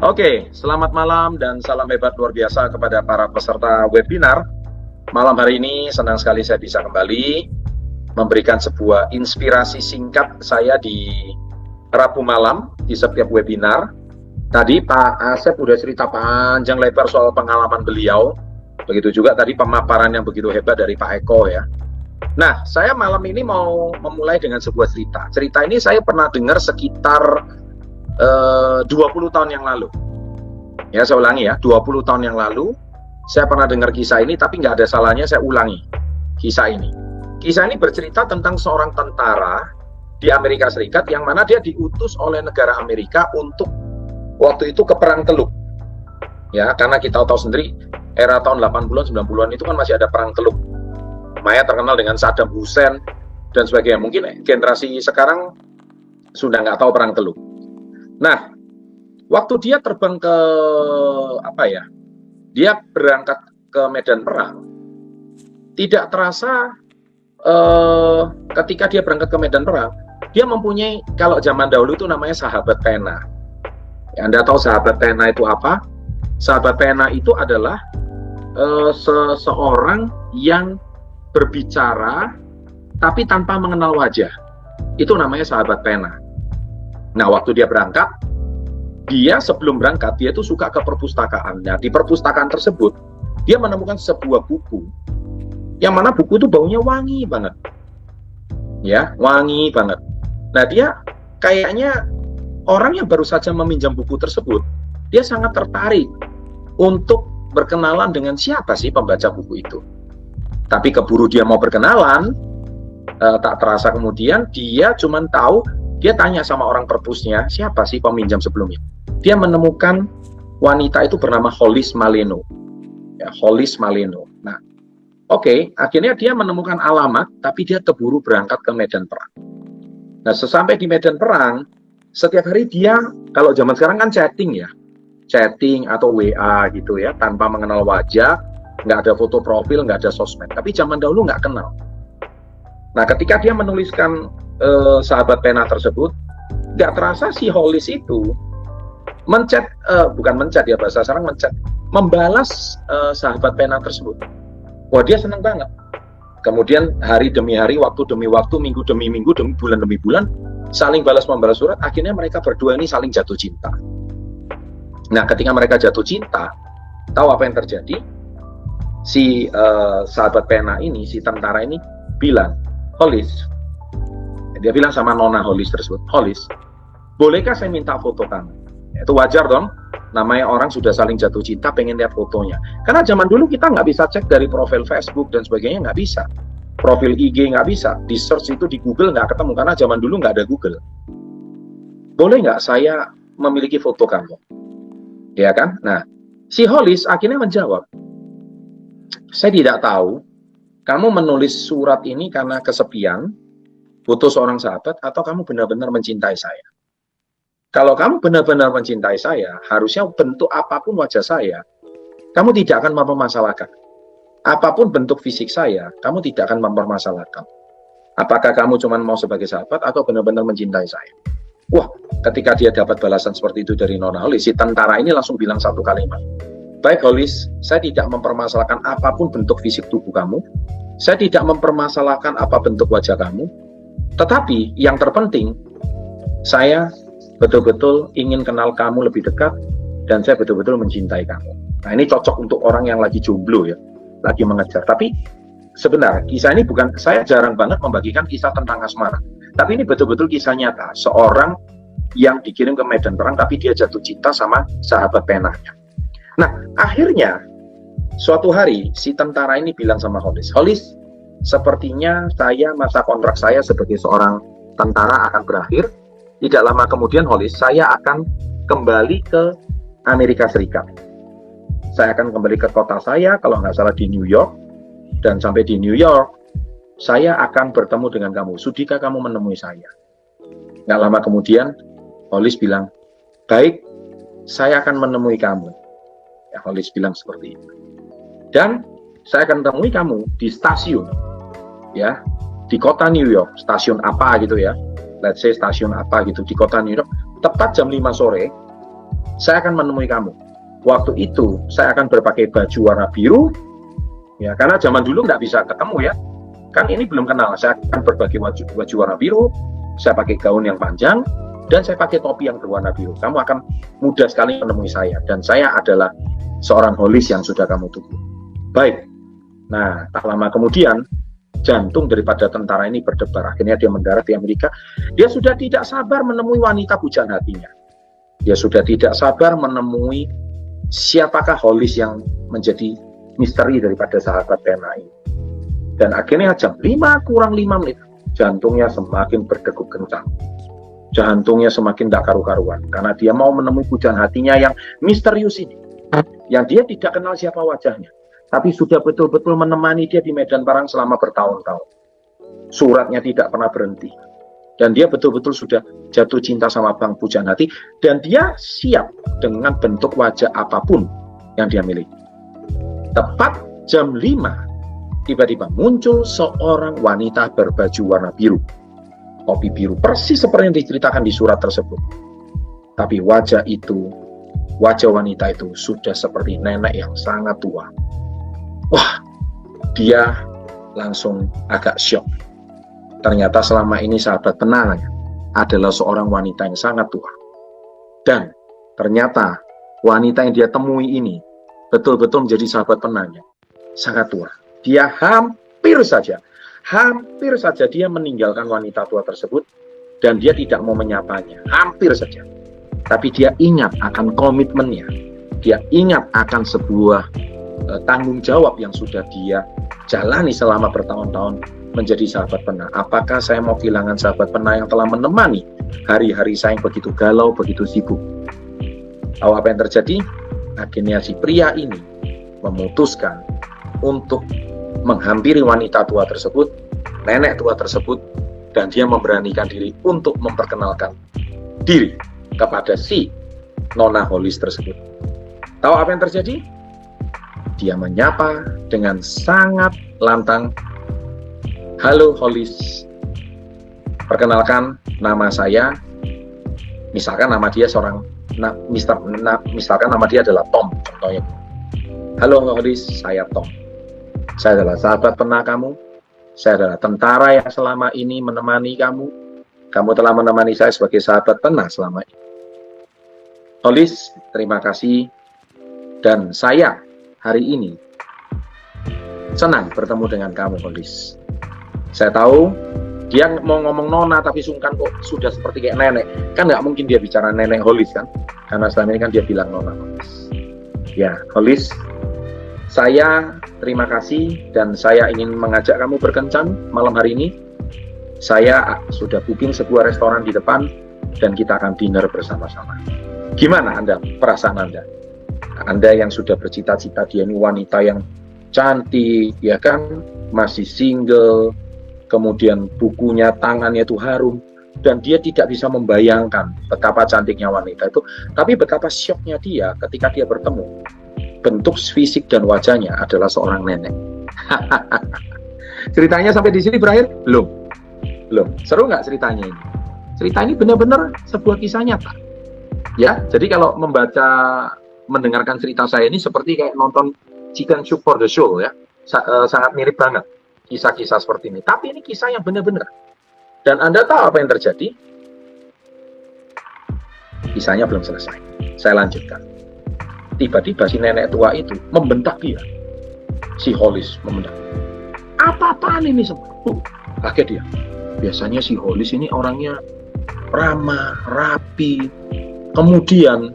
Oke, selamat malam dan salam hebat luar biasa kepada para peserta webinar. Malam hari ini senang sekali saya bisa kembali memberikan sebuah inspirasi singkat saya di Rabu malam di setiap webinar. Tadi Pak Asep udah cerita panjang lebar soal pengalaman beliau. Begitu juga tadi pemaparan yang begitu hebat dari Pak Eko ya. Nah, saya malam ini mau memulai dengan sebuah cerita. Cerita ini saya pernah dengar sekitar 20 tahun yang lalu. Ya, saya ulangi ya, 20 tahun yang lalu saya pernah dengar kisah ini, tapi nggak ada salahnya saya ulangi kisah ini. Kisah ini bercerita tentang seorang tentara di Amerika Serikat yang mana dia diutus oleh negara Amerika untuk waktu itu ke Perang Teluk. Ya, karena kita tahu sendiri era tahun 80-an, 90-an itu kan masih ada Perang Teluk. Maya terkenal dengan Saddam Hussein dan sebagainya. Mungkin generasi sekarang sudah nggak tahu Perang Teluk. Nah, waktu dia terbang ke dia berangkat ke medan perang, tidak terasa ketika dia berangkat ke medan perang, dia mempunyai, kalau zaman dahulu itu namanya sahabat pena. Ya, Anda tahu sahabat pena itu apa? Sahabat pena itu adalah seseorang yang berbicara tapi tanpa mengenal wajah. Itu namanya sahabat pena. Nah, waktu dia berangkat, dia sebelum berangkat, dia tuh suka ke perpustakaan. Nah, di perpustakaan tersebut, dia menemukan sebuah buku, yang mana buku itu baunya wangi banget. Ya, wangi banget. Nah, dia kayaknya orang yang baru saja meminjam buku tersebut, dia sangat tertarik untuk berkenalan dengan siapa sih pembaca buku itu. Tapi keburu dia mau berkenalan, tak terasa kemudian dia cuma tahu, dia tanya sama orang perpusnya, siapa sih peminjam sebelumnya. Dia menemukan wanita itu bernama Hollis Maleno. Ya, Hollis Maleno. Nah, oke, akhirnya dia menemukan alamat, tapi dia keburu berangkat ke medan perang. Nah, sesampai di medan perang, setiap hari dia, kalau zaman sekarang kan chatting ya, chatting atau WA gitu ya, tanpa mengenal wajah, nggak ada foto profil, nggak ada sosmed. Tapi zaman dahulu nggak kenal. Nah, ketika dia menuliskan sahabat pena tersebut, nggak terasa si Hollis itu mencet, bukan mencet ya bahasa sekarang, mencet, membalas sahabat pena tersebut. Wah, dia senang banget. Kemudian hari demi hari, waktu demi waktu, minggu demi minggu, bulan demi bulan, saling balas-membalas surat, akhirnya mereka berdua ini saling jatuh cinta. Nah, ketika mereka jatuh cinta, tahu apa yang terjadi? Si sahabat pena ini, si tentara ini bilang, Hollis, dia bilang sama Nona Hollis tersebut, Hollis, bolehkah saya minta foto kamu? Ya, itu wajar dong, namanya orang sudah saling jatuh cinta, pengen lihat fotonya. Karena zaman dulu kita nggak bisa cek dari profil Facebook dan sebagainya, nggak bisa. Profil IG nggak bisa, di search itu di Google nggak ketemu, karena zaman dulu nggak ada Google. Boleh nggak saya memiliki foto kamu? Ya kan? Nah, si Hollis akhirnya menjawab, saya tidak tahu, kamu menulis surat ini karena kesepian, butuh seorang sahabat, atau kamu benar-benar mencintai saya. Kalau kamu benar-benar mencintai saya, harusnya bentuk apapun wajah saya, kamu tidak akan mempermasalahkan. Apapun bentuk fisik saya, kamu tidak akan mempermasalahkan. Apakah kamu cuma mau sebagai sahabat, atau benar-benar mencintai saya? Wah, ketika dia dapat balasan seperti itu dari Nona Hollis, si tentara ini langsung bilang satu kalimat. Baik Hollis, saya tidak mempermasalahkan apapun bentuk fisik tubuh kamu, saya tidak mempermasalahkan apa bentuk wajah kamu, tetapi yang terpenting, saya betul-betul ingin kenal kamu lebih dekat, dan saya betul-betul mencintai kamu. Nah, ini cocok untuk orang yang lagi jomblo ya, lagi mengejar. Tapi sebenarnya kisah ini bukan, saya jarang banget membagikan kisah tentang asmara, tapi ini betul-betul kisah nyata, seorang yang dikirim ke medan perang, tapi dia jatuh cinta sama sahabat penanya. Nah, akhirnya suatu hari si tentara ini bilang sama Hollis, Hollis, sepertinya masa kontrak saya sebagai seorang tentara akan berakhir. Tidak lama kemudian Hollis, saya akan kembali ke Amerika Serikat. Saya akan kembali ke kota saya, kalau nggak salah di New York. Dan sampai di New York, saya akan bertemu dengan kamu. Sudikah kamu menemui saya? Nggak lama kemudian, Hollis bilang, baik, saya akan menemui kamu. Ya, Hollis bilang seperti itu. Dan saya akan temui kamu di stasiun, ya, di kota New York, stasiun apa gitu ya, let's say stasiun apa gitu, di kota New York, tepat jam 5 sore, saya akan menemui kamu. Waktu itu saya akan berpakai baju warna biru, ya karena zaman dulu nggak bisa ketemu ya, kan ini belum kenal. Saya akan berpakai baju warna biru, saya pakai gaun yang panjang, dan saya pakai topi yang berwarna biru. Kamu akan mudah sekali menemui saya, dan saya adalah seorang Hollis yang sudah kamu tunggu. Baik. Nah, tak lama kemudian jantung daripada tentara ini berdebar. Akhirnya dia mendarat di Amerika. Dia sudah tidak sabar menemui wanita pujaan hatinya. Dia sudah tidak sabar menemui siapakah Hollis yang menjadi misteri daripada sahabat pena ini. Dan akhirnya jam 5 kurang 5 menit, jantungnya semakin berdegup kencang. Jantungnya semakin tak karu-karuan, karena dia mau menemui pujaan hatinya yang misterius ini. Yang dia tidak kenal siapa wajahnya, tapi sudah betul-betul menemani dia di medan perang selama bertahun-tahun. Suratnya tidak pernah berhenti. Dan dia betul-betul sudah jatuh cinta sama Bang Pujaan Hati, dan dia siap dengan bentuk wajah apapun yang dia miliki. Tepat jam 5, tiba-tiba muncul seorang wanita berbaju warna biru. Topi biru, persis seperti yang diceritakan di surat tersebut. Tapi wajah wanita itu sudah seperti nenek yang sangat tua. Wah, dia langsung agak syok. Ternyata selama ini sahabat penanya adalah seorang wanita yang sangat tua. Dan ternyata wanita yang dia temui ini betul-betul menjadi sahabat penanya. Sangat tua. Dia hampir saja dia meninggalkan wanita tua tersebut, dan dia tidak mau menyapanya. Hampir saja. Tapi dia ingat akan komitmennya. Dia ingat akan sebuah tanggung jawab yang sudah dia jalani selama bertahun-tahun menjadi sahabat pena. Apakah saya mau kehilangan sahabat pena yang telah menemani hari-hari saya yang begitu galau, begitu sibuk? Tahu apa yang terjadi? Akhirnya si pria ini memutuskan untuk menghampiri wanita tua tersebut, nenek tua tersebut, dan dia memberanikan diri untuk memperkenalkan diri kepada si Nona Hollis tersebut. Tahu apa yang terjadi? Dia menyapa dengan sangat lantang, "Halo Hollis, perkenalkan nama saya," misalkan nama dia misalkan nama dia adalah Tom, contohnya. "Halo Hollis, saya Tom. Saya adalah sahabat pena kamu. Saya adalah tentara yang selama ini menemani kamu. Kamu telah menemani saya sebagai sahabat pena selama ini. Hollis, terima kasih. Dan saya hari ini senang bertemu dengan kamu, Hollis. Saya tahu dia mau ngomong nona tapi sungkan kok sudah seperti kayak nenek. Kan nggak mungkin dia bicara nenek Hollis kan? Karena selama ini kan dia bilang nona Hollis. Ya, Hollis, saya terima kasih dan saya ingin mengajak kamu berkencan malam hari ini. Saya sudah booking sebuah restoran di depan dan kita akan dinner bersama-sama. Gimana Anda, perasaan Anda? Anda yang sudah bercita-cita dia ini wanita yang cantik, ya kan, masih single, kemudian bukunya, tangannya itu harum, dan dia tidak bisa membayangkan betapa cantiknya wanita itu, tapi betapa syoknya dia ketika dia bertemu. Bentuk fisik dan wajahnya adalah seorang nenek. Ceritanya sampai di sini berakhir? Belum. Seru nggak ceritanya ini? Cerita ini benar-benar sebuah kisah nyata. Ya, jadi kalau mendengarkan cerita saya ini seperti kayak nonton Chicken Soup for the Soul ya, sangat mirip banget kisah-kisah seperti ini. Tapi ini kisah yang benar-benar. Dan Anda tahu apa yang terjadi? Kisahnya belum selesai. Saya lanjutkan. Tiba-tiba si nenek tua itu membentak dia. Si Hollis membentak. Apa-apaan ini semua? Kaget dia. Biasanya si Hollis ini orangnya ramah, rapi. Kemudian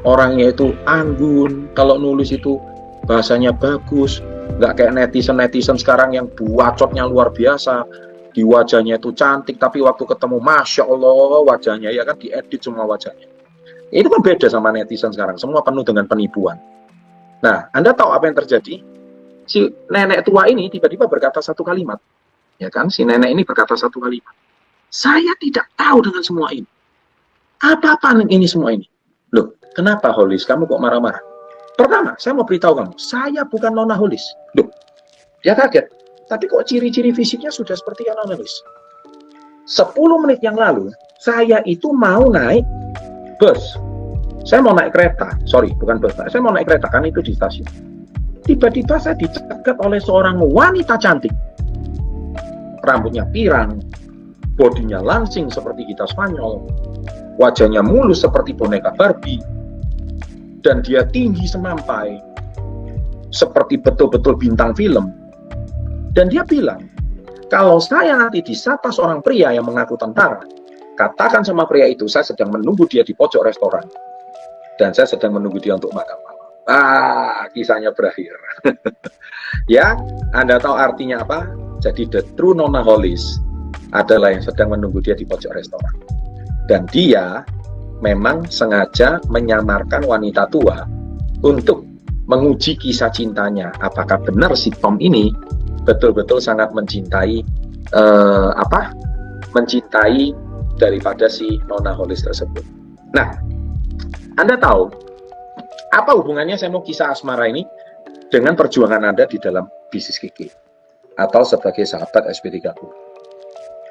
orangnya itu anggun, kalau nulis itu bahasanya bagus, nggak kayak netizen sekarang yang bacotnya luar biasa, di wajahnya itu cantik, tapi waktu ketemu Masya Allah wajahnya ya kan diedit semua wajahnya. Itu kan beda sama netizen sekarang, semua penuh dengan penipuan. Nah, Anda tahu apa yang terjadi? Si nenek tua ini tiba-tiba berkata satu kalimat, ya kan? Si nenek ini berkata satu kalimat, "Saya tidak tahu dengan semua ini. Apa-apaan ini semua ini?" Loh, kenapa Hollis? Kamu kok marah-marah? Pertama, saya mau beritahu kamu, saya bukan Nona Hollis. Loh, dia kaget. Tapi kok ciri-ciri fisiknya sudah seperti Nona Hollis? 10 menit yang lalu, saya itu mau naik bus, saya mau naik kereta, bukan bus, saya mau naik kereta, kan itu di stasiun. Tiba-tiba saya dicegat oleh seorang wanita cantik, rambutnya pirang, bodinya langsing seperti kita Spanyol, wajahnya mulus seperti boneka Barbie, dan dia tinggi semampai seperti betul-betul bintang film. Dan dia bilang, kalau saya nanti disapa seorang pria yang mengaku tentara, katakan sama pria itu saya sedang menunggu dia di pojok restoran dan saya sedang menunggu dia untuk makan malam. Kisahnya berakhir. Ya, Anda tahu artinya apa? Jadi the true nonaholis adalah yang sedang menunggu dia di pojok restoran. Dan dia memang sengaja menyamarkan wanita tua untuk menguji kisah cintanya. Apakah benar si Tom ini betul-betul sangat mencintai mencintai daripada si nonaholis tersebut. Nah, Anda tahu apa hubungannya saya mau kisah asmara ini dengan perjuangan Anda di dalam bisnis gigi atau sebagai sahabat SP30?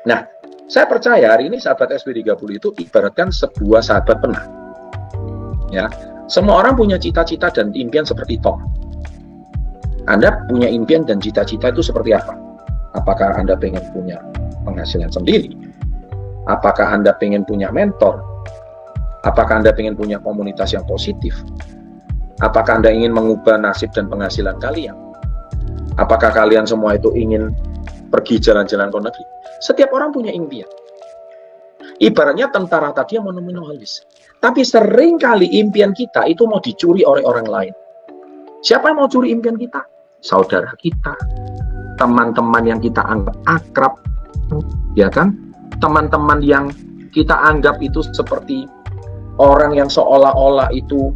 Nah, saya percaya hari ini sahabat SP30 itu ibaratkan sebuah sahabat pernah. Ya, semua orang punya cita-cita dan impian seperti Tom. Anda punya impian dan cita-cita itu seperti apa? Apakah Anda pengen punya penghasilan sendiri? Apakah Anda pengen punya mentor? Apakah Anda pengen punya komunitas yang positif? Apakah Anda ingin mengubah nasib dan penghasilan kalian? Apakah kalian semua itu ingin pergi jalan-jalan ke negeri? Setiap orang punya impian. Ibaratnya tentara tadi yang nonaholis. Tapi seringkali impian kita itu mau dicuri oleh orang lain. Siapa yang mau curi impian kita? Saudara kita, teman-teman yang kita anggap akrab, ya kan? Teman-teman yang kita anggap itu seperti orang yang seolah-olah itu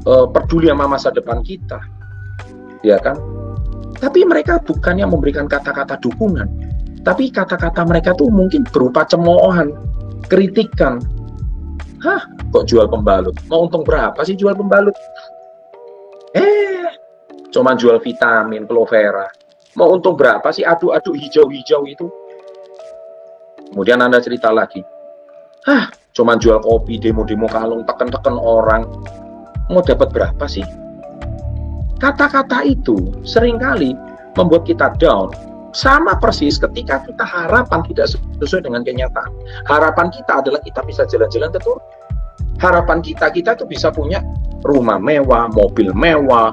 peduli sama masa depan kita, ya kan? Tapi mereka bukannya memberikan kata-kata dukungan, tapi kata-kata mereka tuh mungkin berupa cemoohan, kritikan. Kok jual pembalut? Mau untung berapa sih jual pembalut? Cuma jual vitamin, aloe vera. Mau untung berapa sih aduk-aduk hijau-hijau itu? Kemudian Anda cerita lagi, cuma jual kopi, demo-demo kalung, tekan-tekan orang. Mau dapat berapa sih? Kata-kata itu seringkali membuat kita down. Sama persis ketika kita harapan tidak sesuai dengan kenyataan. Harapan kita adalah kita bisa jalan-jalan ke Turki. Harapan kita itu bisa punya rumah mewah, mobil mewah,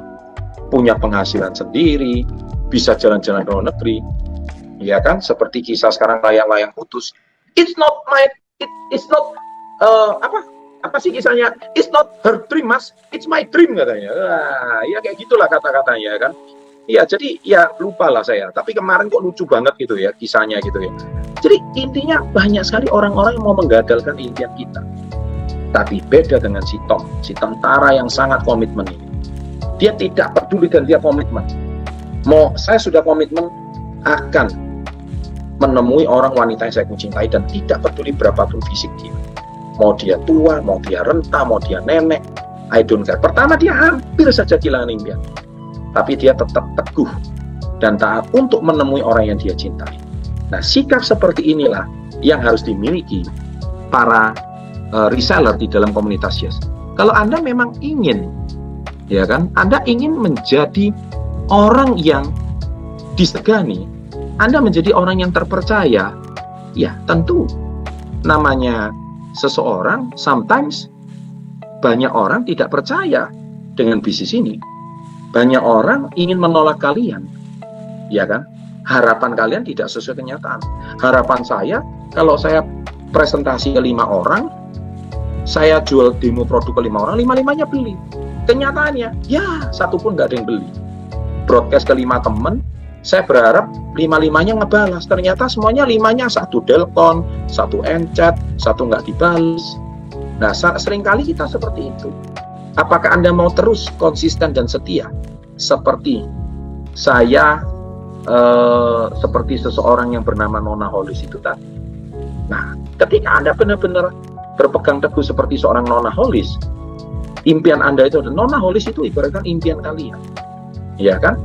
punya penghasilan sendiri, bisa jalan-jalan ke luar negeri, ya kan? Seperti kisah sekarang layang-layang putus. It's not apa sih kisahnya? It's not her dream, mas, it's my dream katanya. Ya kayak gitulah kata-katanya kan. Ya jadi ya lupalah saya. Tapi kemarin kok lucu banget gitu ya kisahnya gitu ya. Jadi intinya banyak sekali orang-orang yang mau menggagalkan impian kita. Tapi beda dengan si Tom, si tentara yang sangat komitmen ini. Dia tidak peduli dan dia komitmen. Saya sudah komitmen akan menemui orang wanita yang saya cintai dan tidak peduli berapapun fisik dia. Mau dia tua, mau dia renta, mau dia nenek, I don't care. Pertama dia hampir saja kehilangan impian, tapi dia tetap teguh dan taat untuk menemui orang yang dia cintai. Nah, sikap seperti inilah yang harus dimiliki para reseller di dalam komunitas Yes. Kalau Anda memang ingin, ya kan, Anda ingin menjadi orang yang disegani, Anda menjadi orang yang terpercaya, ya tentu namanya seseorang, sometimes banyak orang tidak percaya dengan bisnis ini. Banyak orang ingin menolak kalian, ya kan? Harapan kalian tidak sesuai kenyataan. Harapan saya, kalau saya presentasi ke 5 orang, saya jual demo produk ke 5 orang, 5-5-nya beli. Kenyataannya, ya satu pun nggak ada yang beli. Broadcast ke 5 temen, saya berharap 5-5-nya ngebalas. Ternyata semuanya 5-nya satu delkon, satu encet, satu nggak dibalas. Nah, seringkali kita seperti itu. Apakah Anda mau terus konsisten dan setia? Seperti saya, seperti seseorang yang bernama nonaholis itu tadi. Nah, ketika Anda benar-benar berpegang teguh seperti seorang nonaholis, impian Anda itu adalah nonaholis itu ibaratkan impian kalian. Ya kan?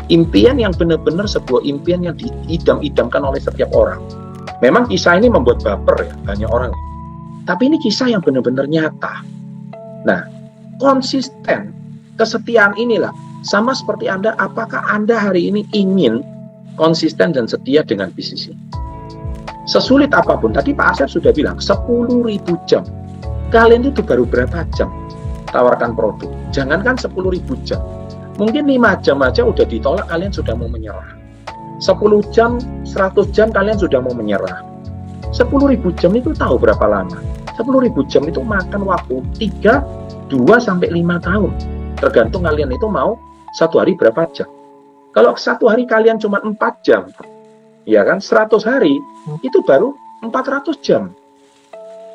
Impian yang benar-benar sebuah impian yang diidam-idamkan oleh setiap orang. Memang kisah ini membuat baper ya banyak orang. Tapi ini kisah yang benar-benar nyata. Nah, konsisten, kesetiaan inilah sama seperti Anda, apakah Anda hari ini ingin konsisten dan setia dengan bisnis ini? Sesulit apapun, tadi Pak Asep sudah bilang 10.000 jam. Kalian itu baru berapa jam tawarkan produk? Jangankan 10.000 jam. Mungkin 5 jam aja udah ditolak, kalian sudah mau menyerah. 10 jam, 100 jam kalian sudah mau menyerah. 10.000 jam itu tahu berapa lama? 10.000 jam itu makan waktu 2 sampai 5 tahun. Tergantung kalian itu mau satu hari berapa jam. Kalau satu hari kalian cuma 4 jam, ya kan, 100 hari itu baru 400 jam.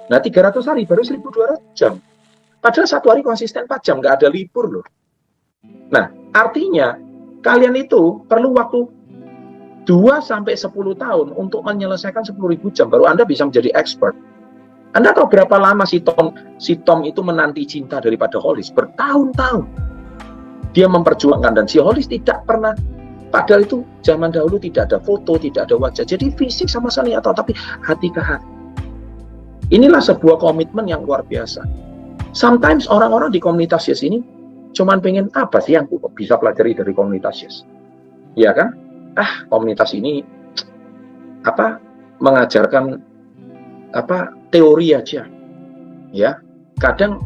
Nah, 300 hari baru 1.200 jam. Padahal satu hari konsisten 4 jam, nggak ada libur loh. Nah, artinya kalian itu perlu waktu 2 sampai 10 tahun untuk menyelesaikan 10.000 jam, baru Anda bisa menjadi expert. Anda tahu berapa lama si Tom itu menanti cinta daripada Hollis? Bertahun-tahun. Dia memperjuangkan, dan si Hollis tidak pernah, padahal itu zaman dahulu tidak ada foto, tidak ada wajah. Jadi fisik sama sekali nggak tahu, tapi hati ke hati. Inilah sebuah komitmen yang luar biasa. Sometimes orang-orang di komunitas Yes ini cuman pengen apa sih yang bisa pelajari dari komunitas Yes? Ya kan? Komunitas ini mengajarkan teori aja. Ya. Kadang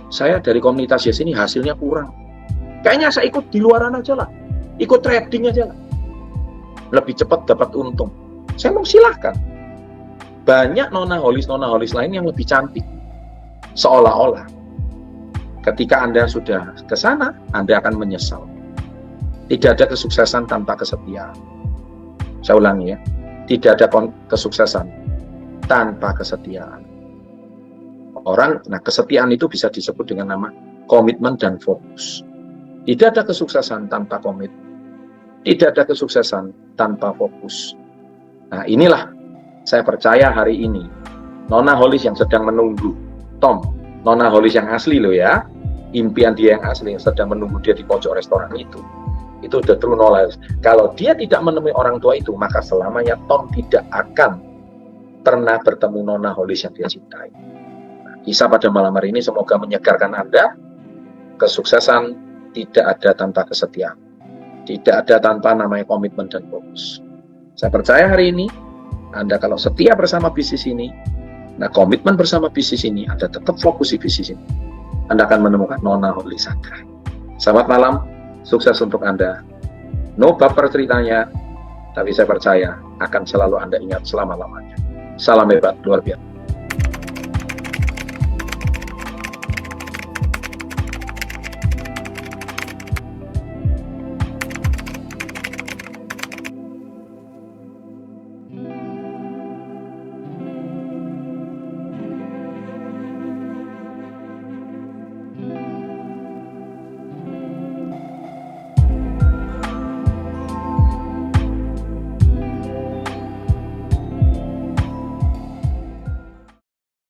saya dari komunitas Yes ini hasilnya kurang. Kayaknya saya ikut di luaran aja lah. Ikut trading aja lah. Lebih cepat dapat untung. Saya mau silahkan. Banyak nona Hollis lain yang lebih cantik. Seolah-olah ketika Anda sudah ke sana, Anda akan menyesal. Tidak ada kesuksesan tanpa kesetiaan. Saya ulangi ya, tidak ada kesuksesan tanpa kesetiaan. Kesetiaan itu bisa disebut dengan nama komitmen dan fokus. Tidak ada kesuksesan tanpa komitmen. Tidak ada kesuksesan tanpa fokus. Nah, inilah saya percaya hari ini nona Hollis yang sedang menunggu Tom, nona Hollis yang asli loh ya, impian dia yang asli yang sedang menunggu dia di pojok restoran itu the true knowledge. Kalau dia tidak menemui orang tua itu, maka selamanya Tom tidak akan pernah bertemu nona Hollis yang dia cintai. Nah, kisah pada malam hari ini semoga menyegarkan Anda. Kesuksesan tidak ada tanpa kesetiaan, tidak ada tanpa namanya komitmen dan fokus. Saya percaya hari ini Anda kalau setia bersama bisnis ini, nah komitmen bersama bisnis ini, Anda tetap fokus di bisnis ini, Anda akan menemukan nona Hollis Sakra. Selamat malam, sukses untuk Anda. No baper ceritanya, tapi saya percaya akan selalu Anda ingat selama-lamanya. Salam hebat, luar biasa.